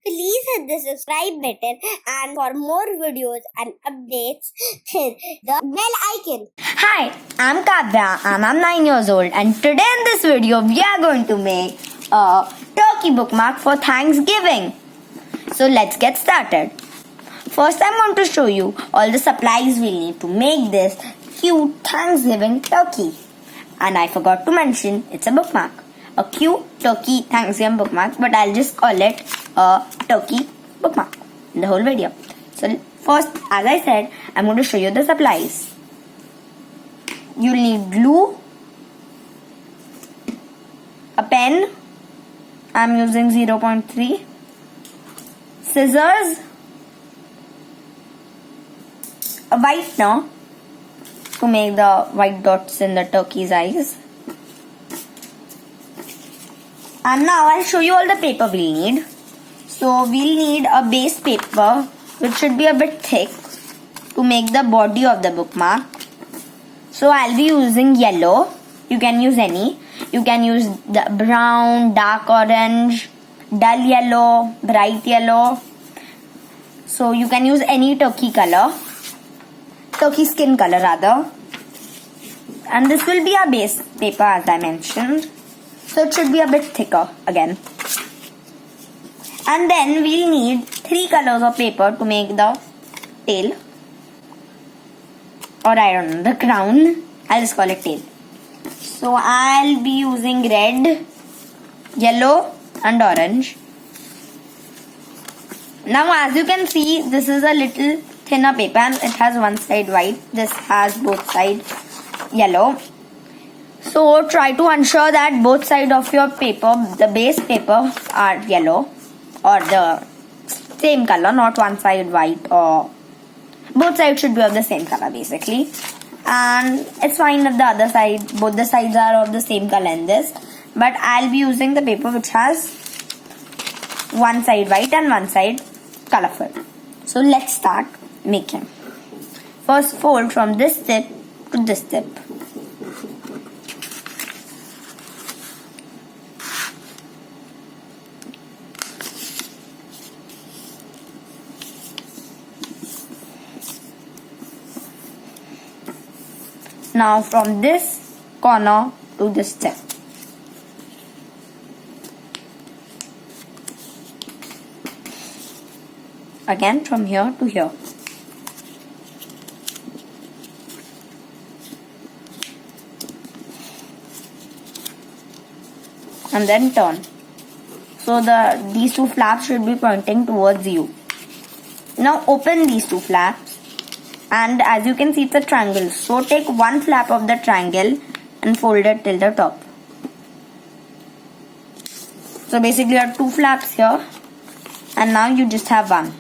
please hit the subscribe button, and for more videos and updates, hit the bell icon. Hi, I'm Kavya and I'm 9 years old, and today in this video we are going to make a turkey bookmark for Thanksgiving. So let's get started. First I'm going to show you all the supplies we'll need to make this cute Thanksgiving turkey. And I forgot to mention it's a bookmark. A cute turkey Thanksgiving bookmark, but I'll just call it a turkey bookmark in the whole video. So first, as I said, I'm going to show you the supplies. You'll need glue, a pen, I'm using 0.3, scissors, a whitener to make the white dots in the turkey's eyes. And now I'll show you all the paper we'll need. So we'll need a base paper which should be a bit thick to make the body of the bookmark. So I'll be using yellow. You can use any. You can use the brown, dark orange, dull yellow, bright yellow. So you can use any turkey color. Turkey skin color rather. And this will be our base paper as I mentioned. So it should be a bit thicker again. And then we'll need 3 colors of paper to make the tail. Or I don't know, the crown. I'll just call it tail. So I'll be using red, yellow and orange. Now as you can see, this is a little thinner paper and it has one side white. This has both sides yellow. So try to ensure that both sides of your paper, the base paper, are yellow or the same color, not one side white, or both sides should be of the same color basically. And it's fine if the other side, both the sides are of the same color in this. But I'll be using the paper which has one side white and one side colorful. So let's start making. First fold from this tip to this tip. Now from this corner to this tip. Again from here to here. And then turn. So these two flaps should be pointing towards you. Now open these two flaps. And as you can see, it's a triangle. So take one flap of the triangle and fold it till the top. So basically you have two flaps here. And now you just have one.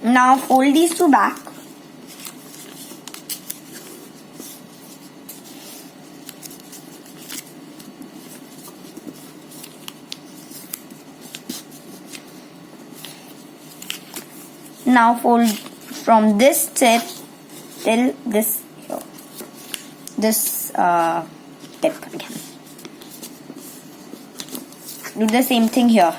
Now fold these two back. Now fold from this tip till this here. This tip again. Do the same thing here.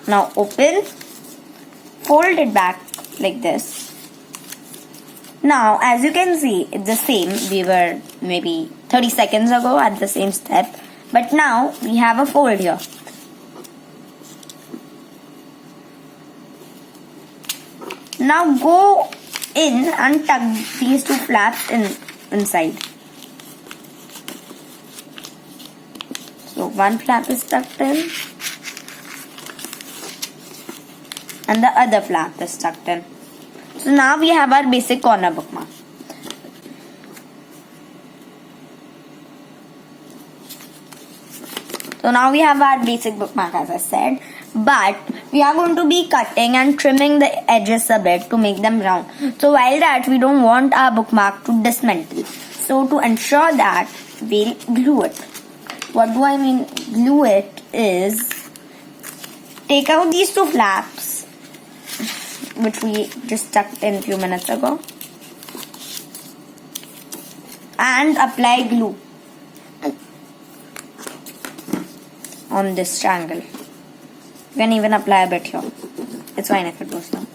Now open, fold it back like this. Now as you can see, it's the same. We were maybe 30 seconds ago at the same step. But now we have a fold here. Now go in and tuck these two flaps inside. So one flap is tucked in. And the other flap is tucked in. So now we have our basic corner bookmark. So now we have our basic bookmark as I said. But we are going to be cutting and trimming the edges a bit to make them round. So while that, we don't want our bookmark to dismantle. So to ensure that, we'll glue it. What do I mean glue it is, take out these two flaps which we just tucked in a few minutes ago. and apply glue on this triangle. You can even apply a bit here. It's fine if it goes down.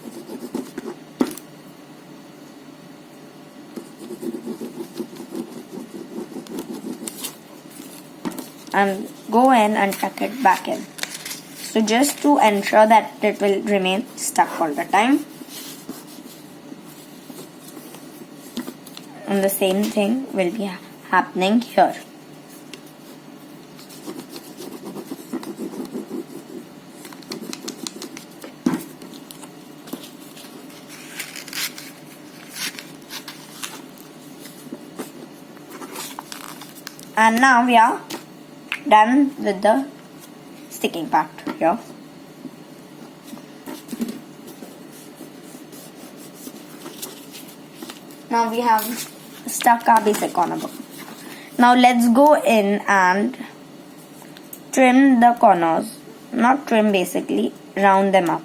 And go in and tuck it back in. So just to ensure that it will remain stuck all the time. And the same thing will be happening here. And now we are done with the sticking part here. Now we have stuck our basic corner book. Now let's go in and trim the corners. Not trim, basically, round them up.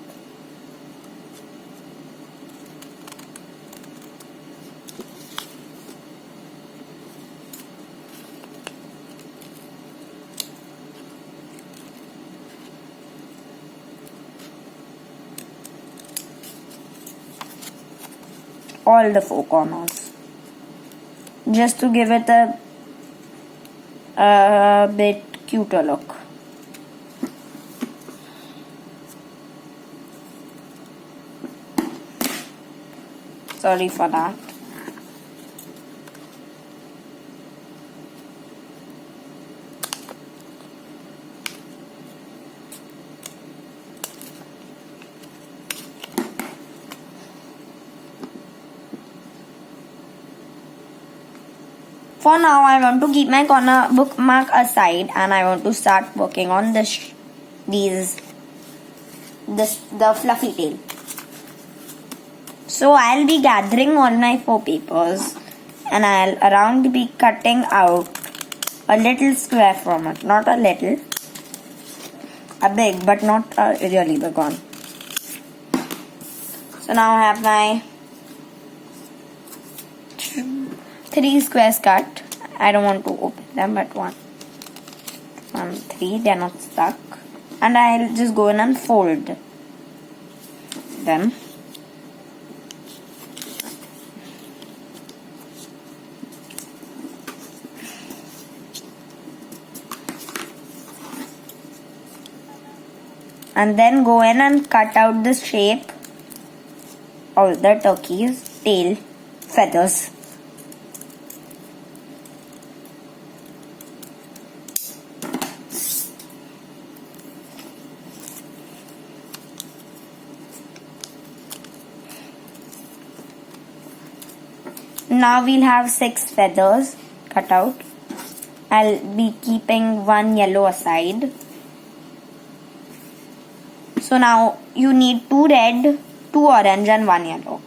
All the four corners, just to give it a bit cuter look. Sorry for that. For now, I want to keep my corner bookmark aside and I want to start working on the fluffy tail. So I'll be gathering all my 4 papers and I'll around be cutting out a little square from it. Not a little, a big, but not a really big one. So now I have my 3 squares cut. I don't want to open them, but 1, 3, they are not stuck. And I'll just go in and fold them. And then go in and cut out the shape of the turkey's tail feathers. Now we'll have 6 feathers cut out. I'll be keeping 1 yellow aside. So now you need 2 red, 2 orange and 1 yellow.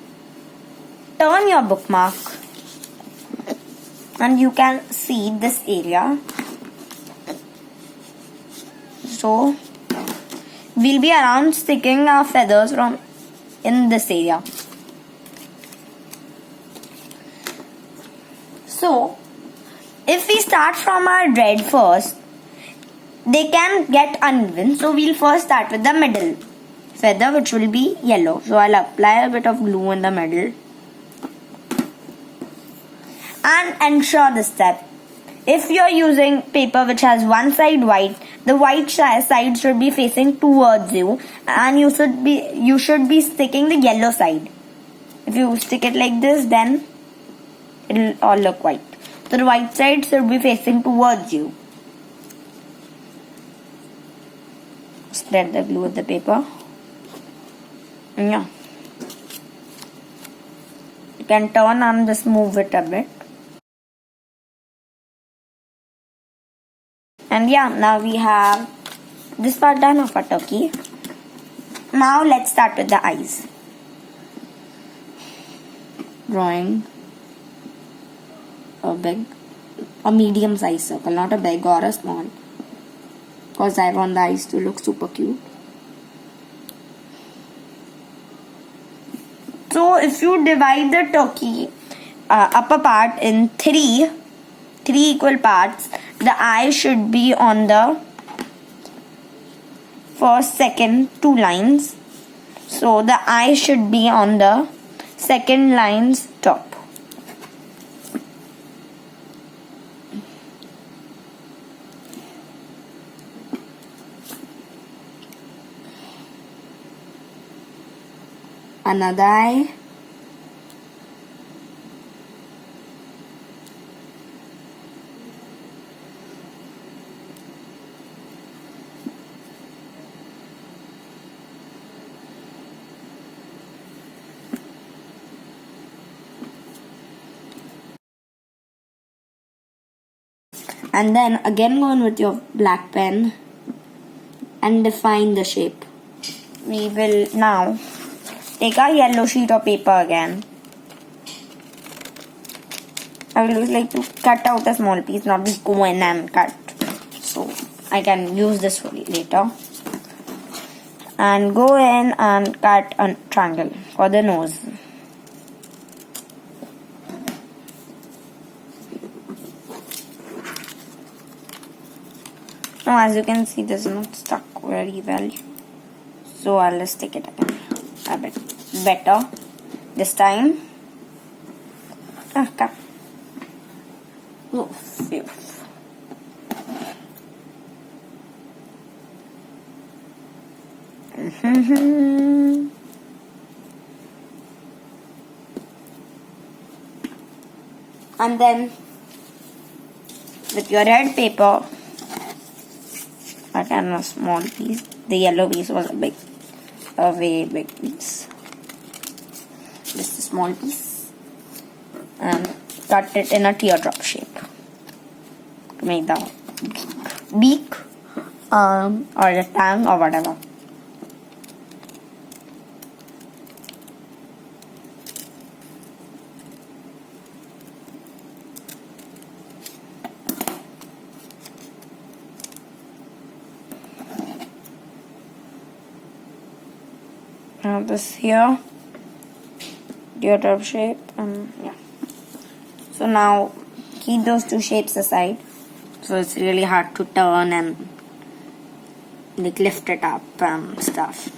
Turn your bookmark and you can see this area. So we'll be around sticking our feathers from in this area. So if we start from our red first, they can get uneven. So we'll first start with the middle feather, which will be yellow. So I'll apply a bit of glue in the middle. And ensure this step. If you're using paper which has one side white, the white side should be facing towards you, and you should be sticking the yellow side. If you stick it like this, then it'll all look white. So the white side should be facing towards you. Spread the glue with the paper. And yeah. You can turn and just move it a bit. And yeah, now we have this part done of our turkey. Now let's start with the eyes. Drawing a medium size circle, not a big or a small, because I want the eyes to look super cute. So if you divide the turkey upper part in 3 3 equal parts. The eye should be on the first, second 2 lines. So the eye should be on the second line's top. Another eye. And then again go in with your black pen and define the shape. We will now take our yellow sheet of paper again. I will always like to cut out a small piece, not just go in and cut. So I can use this for later. And go in and cut a triangle for the nose. Now as you can see, this is not stuck very well. So I'll just stick it again a bit better this time. Come. Oh, phew. And then with your red paper, again a small piece. The yellow piece was a very big piece. Just a small piece, and cut it in a teardrop shape to make the beak or the tongue or whatever. Now this here, teardrop shape, and yeah. So now keep those two shapes aside. So it's really hard to turn and like lift it up and stuff.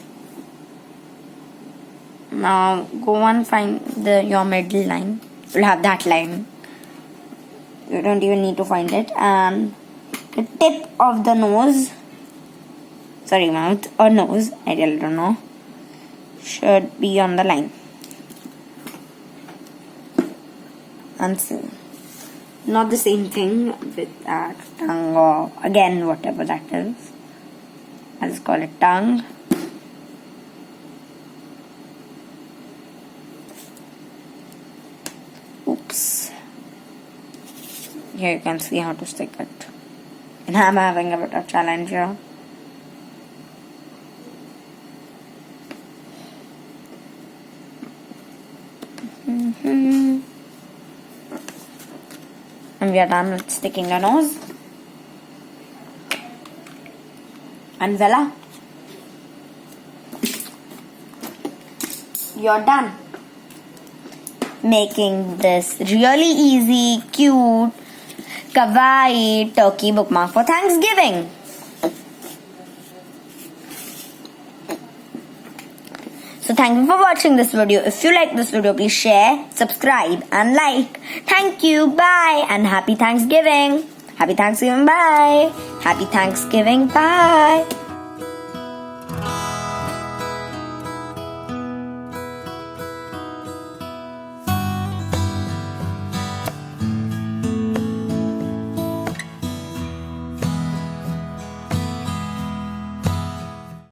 Now go and find your middle line. You'll have that line. You don't even need to find it. And the tip of the nose, sorry, mouth or nose, I really don't know, should be on the line. And so, not the same thing with that tongue or again whatever that is. I'll just call it tongue. Oops. Here you can see how to stick it. And I'm having a bit of challenge here. And we are done with sticking the nose. And voila, you're done making this really easy, cute, kawaii turkey bookmark for Thanksgiving. So thank you for watching this video. If you like this video, please share, subscribe and like. Thank you. Bye. And happy Thanksgiving. Happy Thanksgiving. Bye. Happy Thanksgiving. Bye.